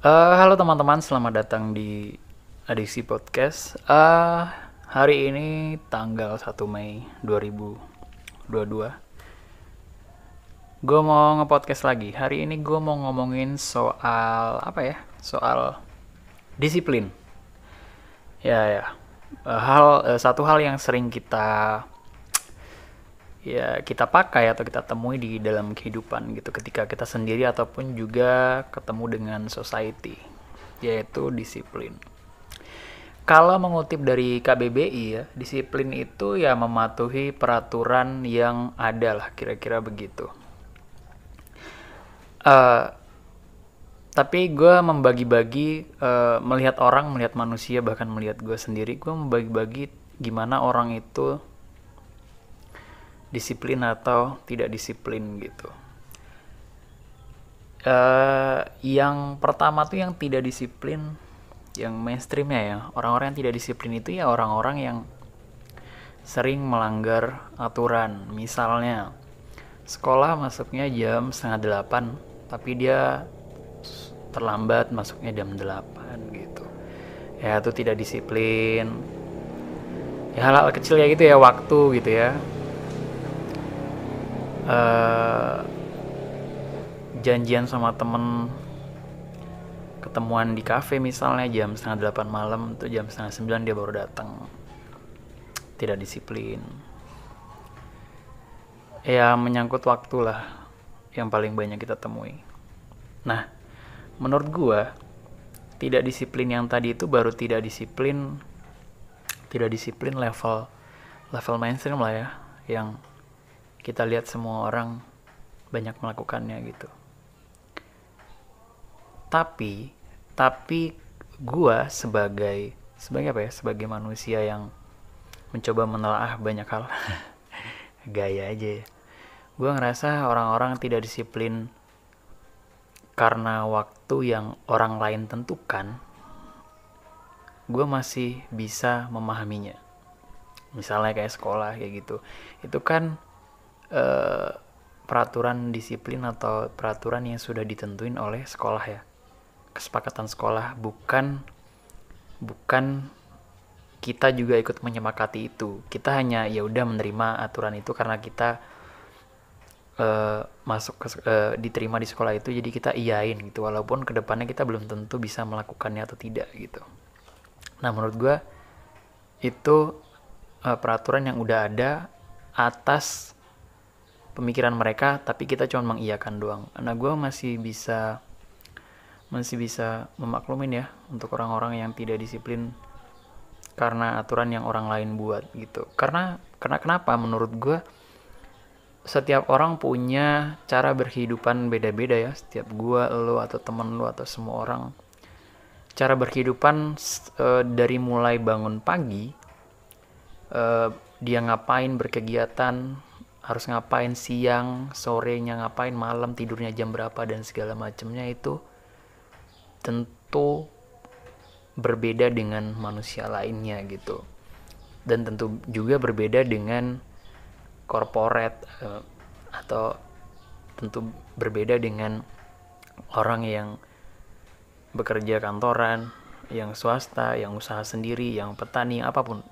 Halo teman-teman, selamat datang di Adiksi Podcast. Hari ini tanggal 1 Mei 2022. Gue mau nge-podcast lagi. Hari ini gue mau ngomongin soal apa ya? Soal disiplin. Ya. Satu hal yang sering kita pakai atau kita temui di dalam kehidupan gitu ketika kita sendiri ataupun juga ketemu dengan society, yaitu disiplin. Kalau mengutip dari KBBI ya, disiplin itu ya mematuhi peraturan yang ada lah, kira-kira begitu. Eh, tapi gue membagi-bagi, melihat orang, melihat manusia, bahkan melihat gue sendiri, gue membagi-bagi gimana orang itu disiplin atau tidak disiplin gitu. Yang pertama tuh yang tidak disiplin, yang mainstreamnya ya, orang-orang yang tidak disiplin itu ya orang-orang yang sering melanggar aturan. Misalnya sekolah masuknya jam setengah delapan, tapi dia terlambat masuknya jam 8 gitu. Ya itu tidak disiplin. Ya hal-hal kecil ya gitu ya, waktu gitu ya. eh Janjian sama temen ketemuan di kafe misalnya jam setengah 8 malam, tuh jam setengah 9 dia baru datang. Tidak disiplin. Ya menyangkut waktu lah yang paling banyak kita temui. Nah, menurut gua tidak disiplin yang tadi itu baru tidak disiplin level level mainstream lah ya, yang kita lihat semua orang banyak melakukannya gitu. Tapi gua sebagai apa ya, sebagai manusia yang mencoba menelaah banyak hal. Gaya aja ya, gua ngerasa orang-orang tidak disiplin karena waktu yang orang lain tentukan. Gua masih bisa memahaminya. Misalnya kayak sekolah kayak gitu, itu kan eh, peraturan disiplin atau peraturan yang sudah ditentuin oleh sekolah ya, kesepakatan sekolah, bukan kita juga ikut menyepakati itu. Kita hanya ya udah menerima aturan itu karena kita diterima di sekolah itu, jadi kita iyain gitu, walaupun kedepannya kita belum tentu bisa melakukannya atau tidak gitu. Nah menurut gue itu peraturan yang udah ada atas pemikiran mereka, tapi kita cuma mengiyakan doang. Nah gue masih bisa memaklumin ya untuk orang-orang yang tidak disiplin karena aturan yang orang lain buat gitu. Karena kenapa? Menurut gue setiap orang punya cara berkehidupan beda-beda ya. Setiap gue, lo atau temen lo atau semua orang, cara berkehidupan dari mulai bangun pagi, dia ngapain berkegiatan, harus ngapain siang, sorenya ngapain, malam tidurnya jam berapa dan segala macamnya itu tentu berbeda dengan manusia lainnya gitu. Dan tentu juga berbeda dengan corporate, atau tentu berbeda dengan orang yang bekerja kantoran, yang swasta, yang usaha sendiri, yang petani, apapun.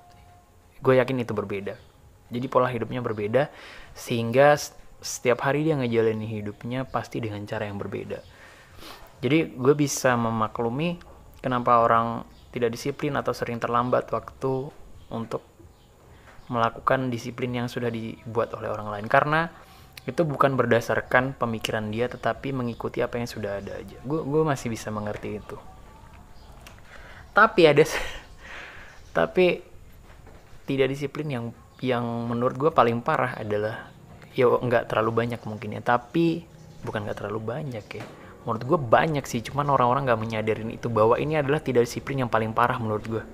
Gue yakin itu berbeda. Jadi pola hidupnya berbeda, sehingga setiap hari dia ngejalanin hidupnya pasti dengan cara yang berbeda. Jadi gue bisa memaklumi kenapa orang tidak disiplin atau sering terlambat waktu untuk melakukan disiplin yang sudah dibuat oleh orang lain, karena itu bukan berdasarkan pemikiran dia, tetapi mengikuti apa yang sudah ada aja. Gue masih bisa mengerti itu. Tapi tapi tidak disiplin yang menurut gue paling parah adalah, ya nggak terlalu banyak mungkin ya, tapi bukan nggak terlalu banyak ya, menurut gue banyak sih, cuman orang-orang nggak menyadarin itu, bahwa ini adalah tidak disiplin yang paling parah menurut gue.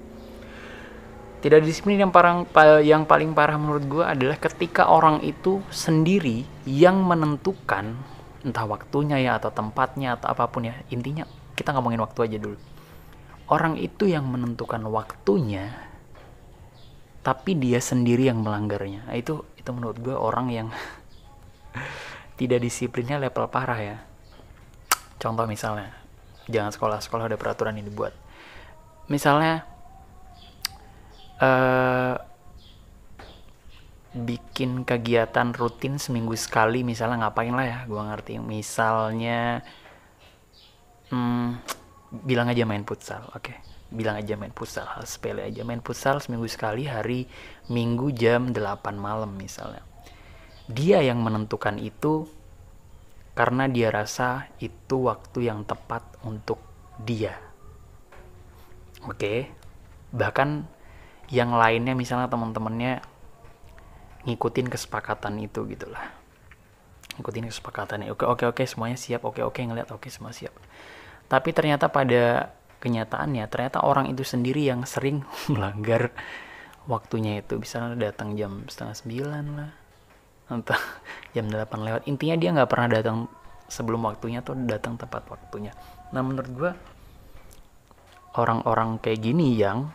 Tidak disiplin yang paling parah menurut gue adalah ketika orang itu sendiri yang menentukan, entah waktunya ya atau tempatnya atau apapun ya, intinya kita ngomongin waktu aja dulu. Orang itu yang menentukan waktunya, tapi dia sendiri yang melanggarnya. Nah, itu menurut gue orang yang tidak disiplinnya level parah ya. Contoh misalnya, jangan sekolah ada peraturan yang dibuat. Misalnya bikin kegiatan rutin seminggu sekali, misalnya ngapain lah ya, gue ngerti, misalnya bilang aja main futsal, oke. Bilang aja main futsal, hal sepele aja, main futsal seminggu sekali hari Minggu jam 8 malam misalnya. Dia yang menentukan itu karena dia rasa itu waktu yang tepat untuk dia. Oke. Bahkan yang lainnya misalnya teman-temannya ngikutin kesepakatan itu gitulah. Ngikutin kesepakatannya. Oke, semuanya siap. Oke, ngeliat oke semua siap. Tapi ternyata pada kenyataannya ternyata orang itu sendiri yang sering melanggar waktunya itu. Misalnya datang jam 8:30 lah, entah jam 8 lewat. Intinya dia nggak pernah datang sebelum waktunya atau datang tepat waktunya. Nah, menurut gue orang-orang kayak gini yang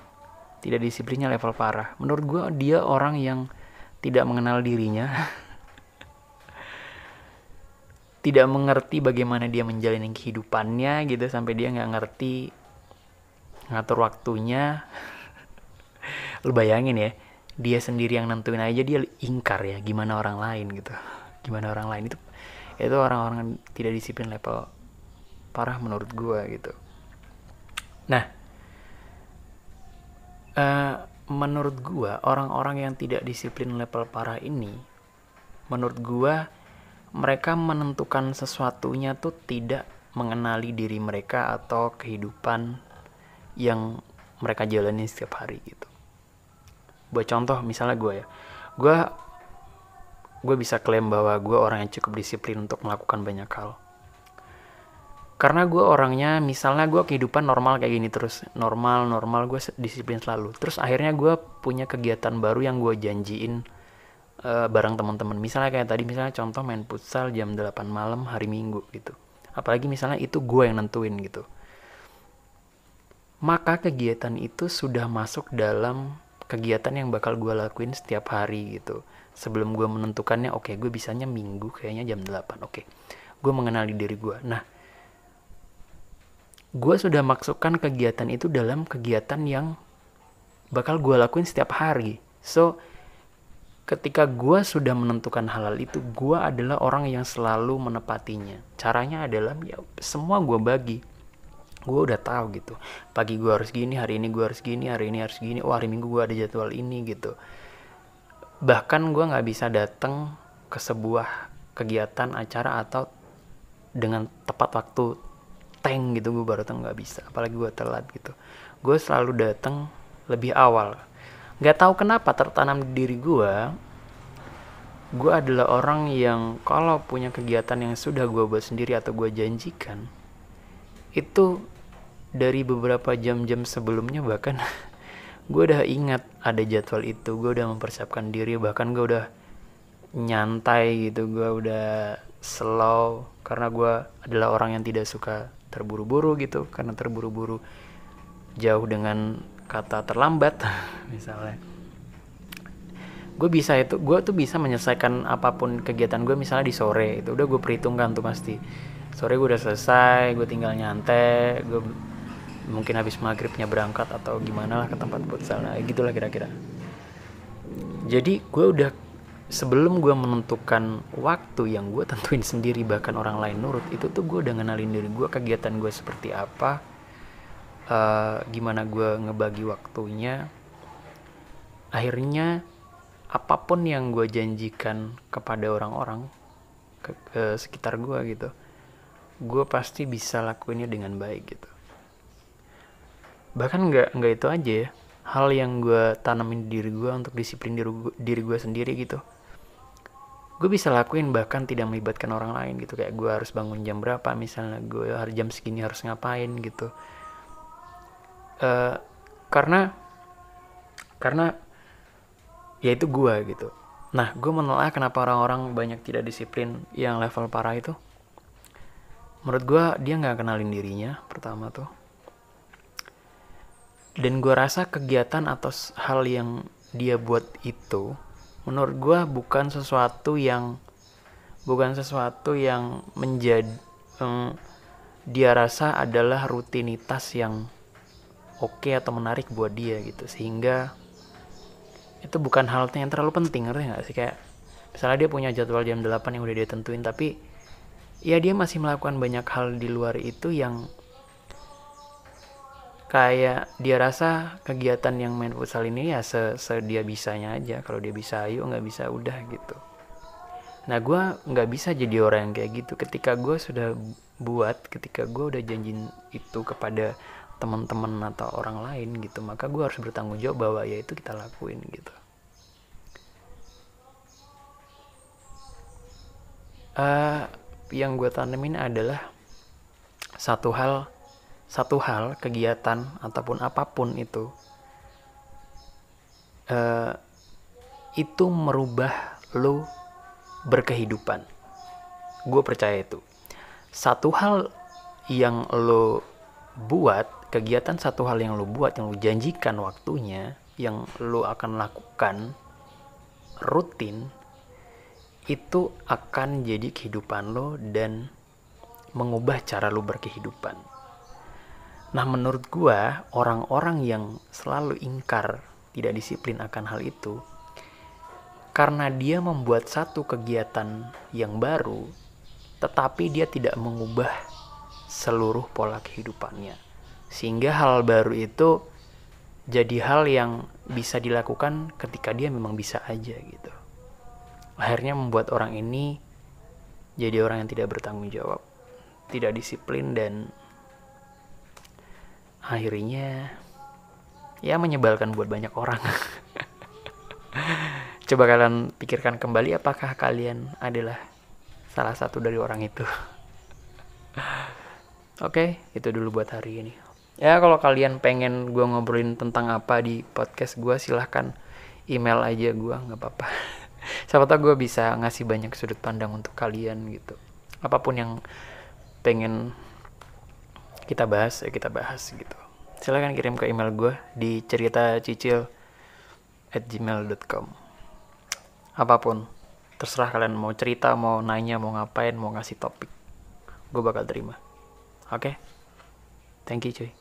tidak disiplinnya level parah, menurut gue dia orang yang tidak mengenal dirinya, tidak mengerti bagaimana dia menjalani kehidupannya gitu, sampai dia nggak ngerti ngatur waktunya. Lu bayangin ya, dia sendiri yang nentuin aja dia ingkar ya, gimana orang lain gitu. Gimana orang lain itu orang-orang yang tidak disiplin level parah menurut gue gitu. Nah, menurut gue orang-orang yang tidak disiplin level parah ini, menurut gue mereka menentukan sesuatunya tuh tidak mengenali diri mereka atau kehidupan yang mereka jalani setiap hari gitu. Buat contoh misalnya gue bisa klaim bahwa gue orang yang cukup disiplin untuk melakukan banyak hal. Karena gue orangnya, misalnya gue kehidupan normal kayak gini terus, normal gue disiplin selalu. Terus akhirnya gue punya kegiatan baru yang gue janjiin bareng teman-teman. Misalnya kayak tadi, misalnya contoh main futsal jam 8 malam hari Minggu gitu. Apalagi misalnya itu gue yang nentuin gitu. Maka kegiatan itu sudah masuk dalam kegiatan yang bakal gue lakuin setiap hari gitu. Sebelum gue menentukannya, oke, gue bisanya Minggu kayaknya jam 8. Oke, gue mengenali diri gue. Nah, gue sudah masukkan kegiatan itu dalam kegiatan yang bakal gue lakuin setiap hari. So, ketika gue sudah menentukan hal itu, gue adalah orang yang selalu menepatinya. Caranya adalah ya semua gue bagi. Gue udah tahu gitu. Pagi gue harus gini, hari ini gue harus gini, hari ini harus gini. Oh, hari Minggu gue ada jadwal ini gitu. Bahkan gue nggak bisa datang ke sebuah kegiatan acara atau dengan tepat waktu tank gitu, gue baru datang, nggak bisa. Apalagi gue telat gitu. Gue selalu datang lebih awal. Nggak tahu kenapa tertanam di diri gue adalah orang yang kalau punya kegiatan yang sudah gue buat sendiri atau gue janjikan, itu dari beberapa jam-jam sebelumnya bahkan gue udah ingat ada jadwal itu, gue udah mempersiapkan diri, bahkan gue udah nyantai gitu, gue udah slow, karena gue adalah orang yang tidak suka terburu-buru gitu, karena terburu-buru jauh dengan kata terlambat misalnya. Gue tuh bisa menyelesaikan apapun kegiatan gue misalnya di sore, itu udah gue perhitungkan tuh pasti. Sore gue udah selesai, gue tinggal nyantai, gue mungkin habis maghribnya berangkat atau gimana lah ke tempat futsal, nah gitulah kira-kira. Jadi gue udah, sebelum gue menentukan waktu yang gue tentuin sendiri, bahkan orang lain nurut, itu tuh gue udah ngenalin diri gue, kegiatan gue seperti apa, gimana gue ngebagi waktunya. Akhirnya apapun yang gue janjikan kepada orang-orang ke sekitar gue gitu, gue pasti bisa lakuinnya dengan baik gitu. Bahkan nggak itu aja ya, hal yang gue tanamin di diri gue untuk disiplin diri gue sendiri gitu, gue bisa lakuin bahkan tidak melibatkan orang lain gitu. Kayak gue harus bangun jam berapa, misalnya gue hari jam segini harus ngapain gitu. Karena ya itu gue gitu. Nah, gue menolak kenapa orang-orang banyak tidak disiplin yang level parah itu. Menurut gue dia nggak kenalin dirinya pertama tuh. Dan gue rasa kegiatan atau hal yang dia buat itu, menurut gue bukan sesuatu yang menjadi dia rasa adalah rutinitas yang oke atau menarik buat dia gitu, sehingga itu bukan hal yang terlalu penting, ngerti nggak sih? Kayak misalnya dia punya jadwal jam 8 yang udah dia tentuin, tapi ya dia masih melakukan banyak hal di luar itu yang kayak dia rasa kegiatan yang main futsal ini ya dia bisanya aja. Kalau dia bisa ayo, nggak bisa udah gitu. Nah gue nggak bisa jadi orang yang kayak gitu. Ketika gue udah janjiin itu kepada teman-teman atau orang lain gitu, maka gue harus bertanggung jawab bahwa ya itu kita lakuin gitu. Yang gue tanemin adalah satu hal kegiatan ataupun apapun itu merubah lo berkehidupan. Gue percaya itu. Satu hal yang lo buat, kegiatan satu hal yang lo buat, yang lo janjikan waktunya, yang lo akan lakukan rutin, itu akan jadi kehidupan lo dan mengubah cara lo berkehidupan. Nah menurut gue, orang-orang yang selalu ingkar, tidak disiplin akan hal itu, karena dia membuat satu kegiatan yang baru, tetapi dia tidak mengubah seluruh pola kehidupannya. Sehingga hal baru itu jadi hal yang bisa dilakukan ketika dia memang bisa aja gitu. Akhirnya membuat orang ini jadi orang yang tidak bertanggung jawab, tidak disiplin, dan akhirnya ya menyebalkan buat banyak orang. Coba kalian pikirkan kembali, apakah kalian adalah salah satu dari orang itu? Oke, itu dulu buat hari ini. Ya kalau kalian pengen gue ngobrolin tentang apa di podcast gue, silahkan email aja gue, gak apa-apa. Siapa tau gue bisa ngasih banyak sudut pandang untuk kalian gitu. Apapun yang pengen kita bahas, ya kita bahas gitu. Silahkan kirim ke email gue di ceritacicil@gmail.com. Apapun, terserah kalian mau cerita, mau nanya, mau ngapain, mau ngasih topik, gue bakal terima. Oke? Thank you cuy.